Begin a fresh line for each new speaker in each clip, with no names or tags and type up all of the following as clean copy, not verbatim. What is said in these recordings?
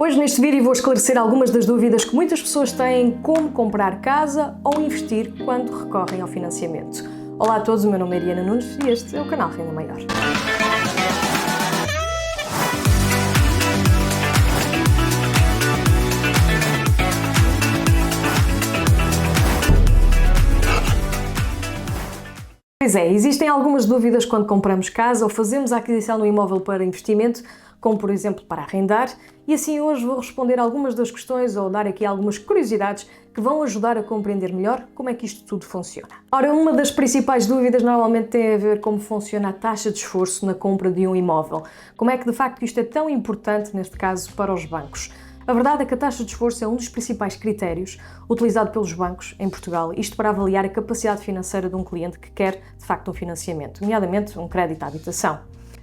Hoje neste vídeo vou esclarecer algumas das dúvidas que muitas pessoas têm como comprar casa ou investir quando recorrem ao financiamento. Olá a todos, o meu nome é Ariana Nunes e este é o canal Renda Maior. Pois é, existem algumas dúvidas quando compramos casa ou fazemos a aquisição de um imóvel para investimento, como por exemplo para arrendar, e assim hoje vou responder algumas das questões ou dar aqui algumas curiosidades que vão ajudar a compreender melhor como é que isto tudo funciona. Ora, uma das principais dúvidas normalmente tem a ver como funciona a taxa de esforço na compra de um imóvel. Como é que de facto isto é tão importante neste caso para os bancos? A verdade é que a taxa de esforço é um dos principais critérios utilizado pelos bancos em Portugal, isto para avaliar a capacidade financeira de um cliente que quer, de facto, um financiamento, nomeadamente um crédito à habitação.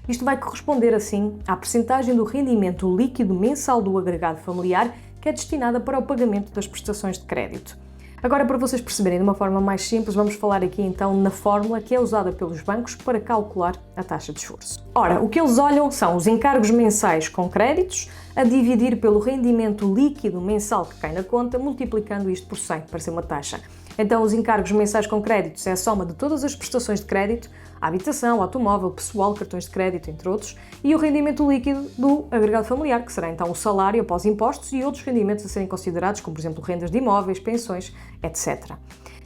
Isto vai corresponder, assim, à percentagem do rendimento líquido mensal do agregado familiar que é destinada para o pagamento das prestações de crédito. Agora, para vocês perceberem de uma forma mais simples, vamos falar aqui então na fórmula que é usada pelos bancos para calcular a taxa de esforço. Ora, o que eles olham são os encargos mensais com créditos a dividir pelo rendimento líquido mensal que cai na conta, multiplicando isto por 100 para ser uma taxa. Então, os encargos mensais com créditos é a soma de todas as prestações de crédito, a habitação, automóvel, pessoal, cartões de crédito, entre outros, e o rendimento líquido do agregado familiar, que será então o salário após impostos e outros rendimentos a serem considerados, como por exemplo rendas de imóveis, pensões, etc.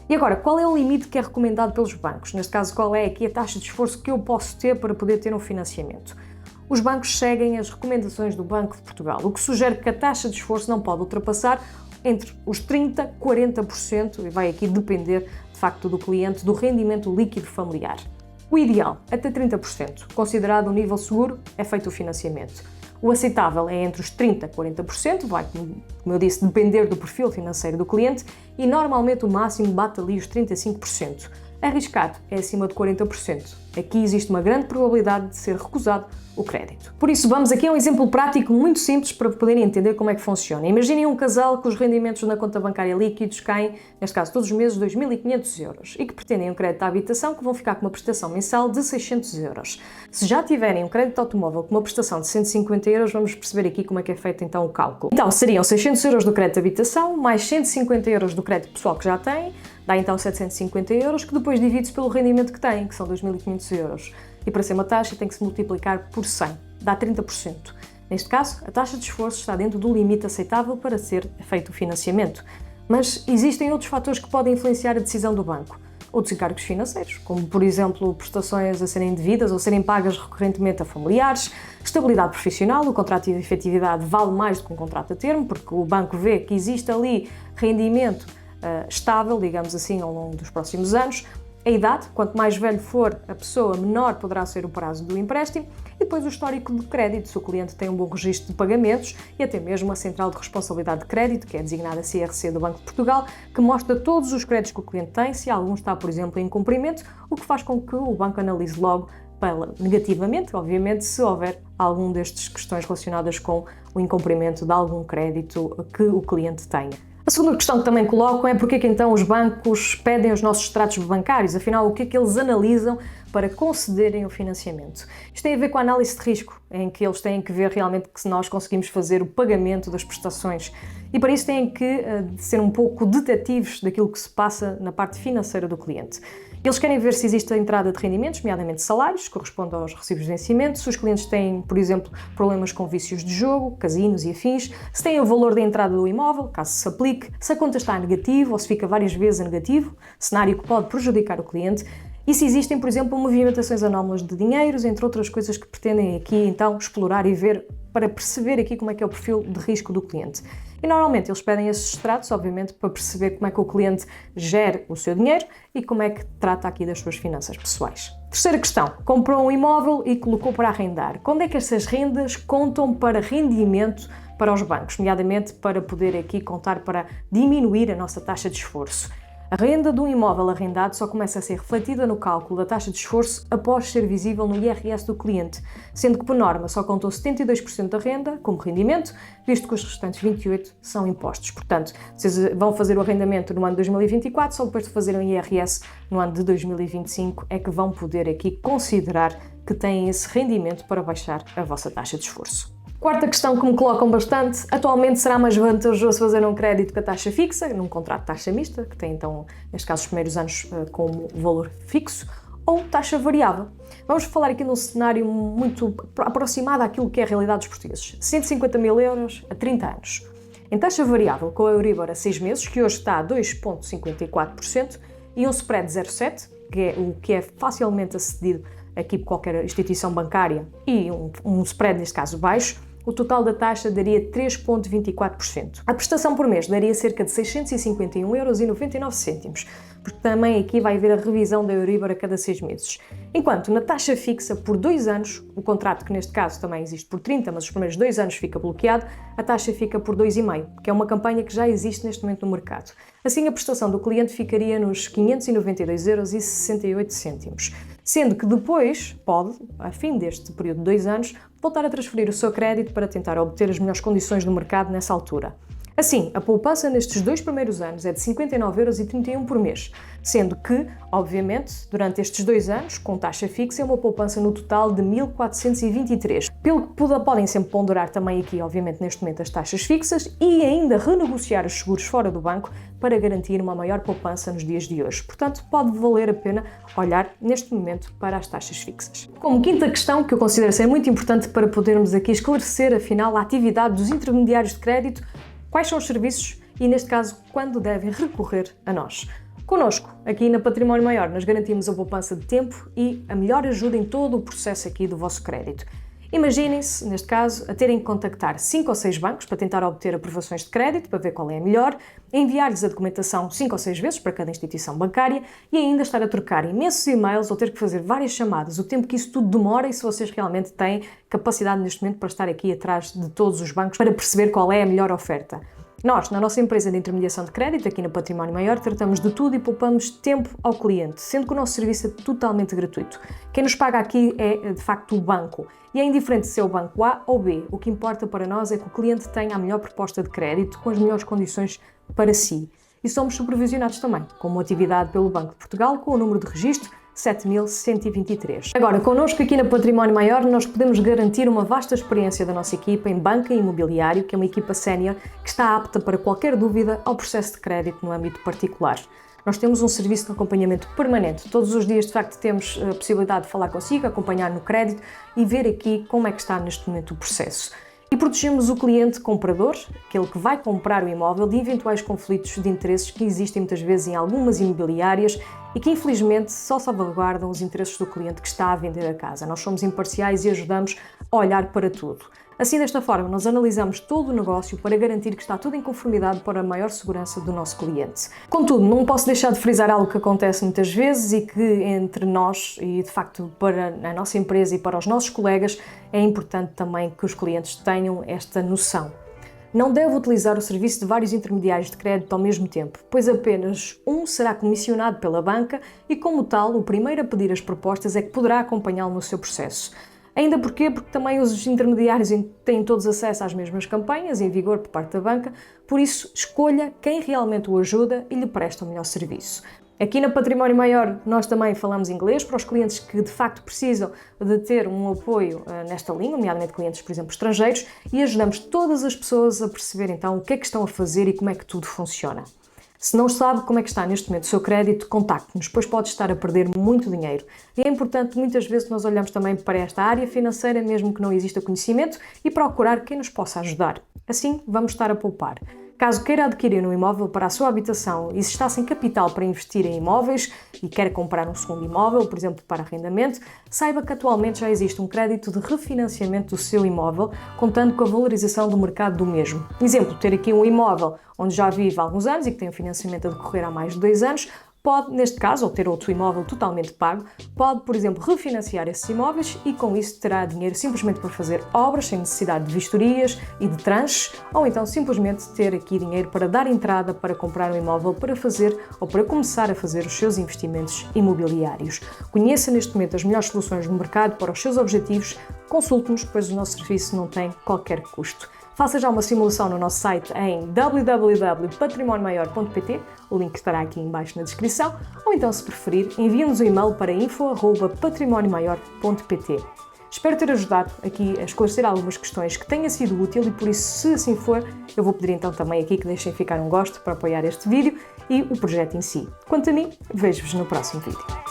E agora, qual é o limite que é recomendado pelos bancos? Neste caso, qual é aqui a taxa de esforço que eu posso ter para poder ter um financiamento? Os bancos seguem as recomendações do Banco de Portugal, o que sugere que a taxa de esforço não pode ultrapassar entre os 30% e 40%, e vai aqui depender, de facto, do cliente, do rendimento líquido familiar. O ideal, até 30%, considerado um nível seguro, é feito o financiamento. O aceitável é entre os 30% e 40%, vai, como eu disse, depender do perfil financeiro do cliente, e normalmente o máximo bate ali os 35%. Arriscado é acima de 40%. Aqui existe uma grande probabilidade de ser recusado o crédito. Por isso, vamos aqui a um exemplo prático muito simples para poderem entender como é que funciona. Imaginem um casal cujos rendimentos na conta bancária líquidos caem, neste caso todos os meses, 2.500 euros e que pretendem um crédito à habitação que vão ficar com uma prestação mensal de 600 euros. Se já tiverem um crédito automóvel com uma prestação de 150 euros, vamos perceber aqui como é que é feito então o cálculo. Então, seriam 600 euros do crédito de habitação, mais 150 euros do crédito pessoal que já têm, dá então 750 euros, que depois divide-se pelo rendimento que têm, que são 2.500 euros. E para ser uma taxa tem que se multiplicar por 100, dá 30%. Neste caso, a taxa de esforço está dentro do limite aceitável para ser feito o financiamento. Mas existem outros fatores que podem influenciar a decisão do banco. Outros encargos financeiros, como por exemplo prestações a serem devidas ou serem pagas recorrentemente a familiares, estabilidade profissional, o contrato de efetividade vale mais do que um contrato a termo, porque o banco vê que existe ali rendimento estável, digamos assim, ao longo dos próximos anos. A idade, quanto mais velho for a pessoa, menor poderá ser o prazo do empréstimo, e depois o histórico de crédito, se o cliente tem um bom registro de pagamentos e até mesmo a Central de Responsabilidade de Crédito, que é designada CRC do Banco de Portugal, que mostra todos os créditos que o cliente tem, se algum está, por exemplo, em incumprimento, o que faz com que o banco analise logo negativamente, obviamente, se houver algum destas questões relacionadas com o incumprimento de algum crédito que o cliente tenha. A segunda questão que também colocam é porque é que então os bancos pedem os nossos extratos bancários, afinal o que é que eles analisam para concederem o financiamento. Isto tem a ver com a análise de risco, em que eles têm que ver realmente que se nós conseguimos fazer o pagamento das prestações e para isso têm que ser um pouco detetives daquilo que se passa na parte financeira do cliente. Eles querem ver se existe a entrada de rendimentos, nomeadamente salários, que correspondem aos recibos de vencimento, se os clientes têm, por exemplo, problemas com vícios de jogo, casinos e afins, se têm o valor da entrada do imóvel, caso se aplique, se a conta está a negativo ou se fica várias vezes a negativo, cenário que pode prejudicar o cliente, e se existem, por exemplo, movimentações anómalas de dinheiros, entre outras coisas que pretendem aqui então explorar e ver para perceber aqui como é que é o perfil de risco do cliente. E normalmente eles pedem esses extratos, obviamente, para perceber como é que o cliente gera o seu dinheiro e como é que trata aqui das suas finanças pessoais. Terceira questão, comprou um imóvel e colocou para arrendar. Quando é que essas rendas contam para rendimento para os bancos, nomeadamente para poder aqui contar para diminuir a nossa taxa de esforço? A renda de um imóvel arrendado só começa a ser refletida no cálculo da taxa de esforço após ser visível no IRS do cliente, sendo que, por norma, só contam 72% da renda como rendimento, visto que os restantes 28% são impostos. Portanto, vocês vão fazer o arrendamento no ano de 2024, só depois de fazer um IRS no ano de 2025 é que vão poder aqui considerar que têm esse rendimento para baixar a vossa taxa de esforço. Quarta questão que me colocam bastante: atualmente será mais vantajoso fazer um crédito com a taxa fixa, num contrato de taxa mista, que tem então, neste caso, os primeiros anos como valor fixo, ou taxa variável? Vamos falar aqui num cenário muito aproximado àquilo que é a realidade dos portugueses. 150 mil euros a 30 anos. Em taxa variável, com a Euribor a 6 meses, que hoje está a 2,54%, e um spread de 0,7%, que é facilmente acedido aqui por qualquer instituição bancária, e um spread, neste caso, baixo, o total da taxa daria 3,24%. A prestação por mês daria cerca de 651,99 €, porque também aqui vai haver a revisão da Euribor a cada 6 meses. Enquanto na taxa fixa por 2 anos, o contrato que neste caso também existe por 30, mas os primeiros 2 anos fica bloqueado, a taxa fica por 2,5, que é uma campanha que já existe neste momento no mercado. Assim, a prestação do cliente ficaria nos 592,68 €, sendo que depois pode, a fim deste período de 2 anos, voltar a transferir o seu crédito para tentar obter as melhores condições do mercado nessa altura. Assim, a poupança nestes 2 primeiros anos é de 59,31 € por mês, sendo que, obviamente, durante estes 2 anos, com taxa fixa, é uma poupança no total de 1.423. Pelo que podem sempre ponderar também aqui, obviamente, neste momento, as taxas fixas e ainda renegociar os seguros fora do banco para garantir uma maior poupança nos dias de hoje. Portanto, pode valer a pena olhar neste momento para as taxas fixas. Como quinta questão, que eu considero ser muito importante para podermos aqui esclarecer, afinal, a atividade dos intermediários de crédito, quais são os serviços e, neste caso, quando devem recorrer a nós. Connosco, aqui na Património Maior, nós garantimos a poupança de tempo e a melhor ajuda em todo o processo aqui do vosso crédito. Imaginem-se, neste caso, a terem que contactar 5 ou 6 bancos para tentar obter aprovações de crédito, para ver qual é a melhor, enviar-lhes a documentação 5 ou 6 vezes para cada instituição bancária e ainda estar a trocar imensos e-mails ou ter que fazer várias chamadas, o tempo que isso tudo demora, e se vocês realmente têm capacidade neste momento para estar aqui atrás de todos os bancos para perceber qual é a melhor oferta. Nós, na nossa empresa de intermediação de crédito, aqui no Património Maior, tratamos de tudo e poupamos tempo ao cliente, sendo que o nosso serviço é totalmente gratuito. Quem nos paga aqui é, de facto, o banco. E é indiferente se é o banco A ou B. O que importa para nós é que o cliente tenha a melhor proposta de crédito, com as melhores condições para si. E somos supervisionados também, com uma atividade pelo Banco de Portugal, com o número de registro 7123. Agora, connosco aqui na Património Maior, nós podemos garantir uma vasta experiência da nossa equipa em banca e imobiliário, que é uma equipa sénior que está apta para qualquer dúvida ao processo de crédito no âmbito particular. Nós temos um serviço de acompanhamento permanente. Todos os dias, de facto, temos a possibilidade de falar consigo, acompanhar no crédito e ver aqui como é que está neste momento o processo. E protegemos o cliente comprador, aquele que vai comprar o imóvel, de eventuais conflitos de interesses que existem muitas vezes em algumas imobiliárias e que infelizmente só salvaguardam os interesses do cliente que está a vender a casa. Nós somos imparciais e ajudamos a olhar para tudo. Assim, desta forma, nós analisamos todo o negócio para garantir que está tudo em conformidade para a maior segurança do nosso cliente. Contudo, não posso deixar de frisar algo que acontece muitas vezes e que entre nós e, de facto, para a nossa empresa e para os nossos colegas, é importante também que os clientes tenham esta noção. Não deve utilizar o serviço de vários intermediários de crédito ao mesmo tempo, pois apenas um será comissionado pela banca e, como tal, o primeiro a pedir as propostas é que poderá acompanhá-lo no seu processo. Ainda porque também os intermediários têm todos acesso às mesmas campanhas em vigor por parte da banca, por isso escolha quem realmente o ajuda e lhe presta o melhor serviço. Aqui na Património Maior nós também falamos inglês para os clientes que de facto precisam de ter um apoio nesta língua, nomeadamente clientes, por exemplo, estrangeiros, e ajudamos todas as pessoas a perceber então o que é que estão a fazer e como é que tudo funciona. Se não sabe como é que está neste momento o seu crédito, contacte-nos, pois pode estar a perder muito dinheiro. E é importante muitas vezes nós olhamos também para esta área financeira, mesmo que não exista conhecimento, e procurar quem nos possa ajudar. Assim, vamos estar a poupar. Caso queira adquirir um imóvel para a sua habitação e se está sem capital para investir em imóveis e quer comprar um segundo imóvel, por exemplo, para arrendamento, saiba que atualmente já existe um crédito de refinanciamento do seu imóvel, contando com a valorização do mercado do mesmo. Exemplo, ter aqui um imóvel onde já vive há alguns anos e que tem um financiamento a decorrer há mais de 2 anos, pode, neste caso, ou ter outro imóvel totalmente pago, pode, por exemplo, refinanciar esses imóveis e com isso terá dinheiro simplesmente para fazer obras sem necessidade de vistorias e de tranches, ou então simplesmente ter aqui dinheiro para dar entrada para comprar um imóvel para fazer ou para começar a fazer os seus investimentos imobiliários. Conheça neste momento as melhores soluções no mercado para os seus objetivos, consulte-nos, pois o nosso serviço não tem qualquer custo. Faça já uma simulação no nosso site em www.patrimonioMaior.pt, o link estará aqui em baixo na descrição, ou então, se preferir, envie-nos um e-mail para info@patrimoniomaior.pt. Espero ter ajudado aqui a esclarecer algumas questões que tenha sido útil e por isso, se assim for, eu vou pedir então também aqui que deixem ficar um gosto para apoiar este vídeo e o projeto em si. Quanto a mim, vejo-vos no próximo vídeo.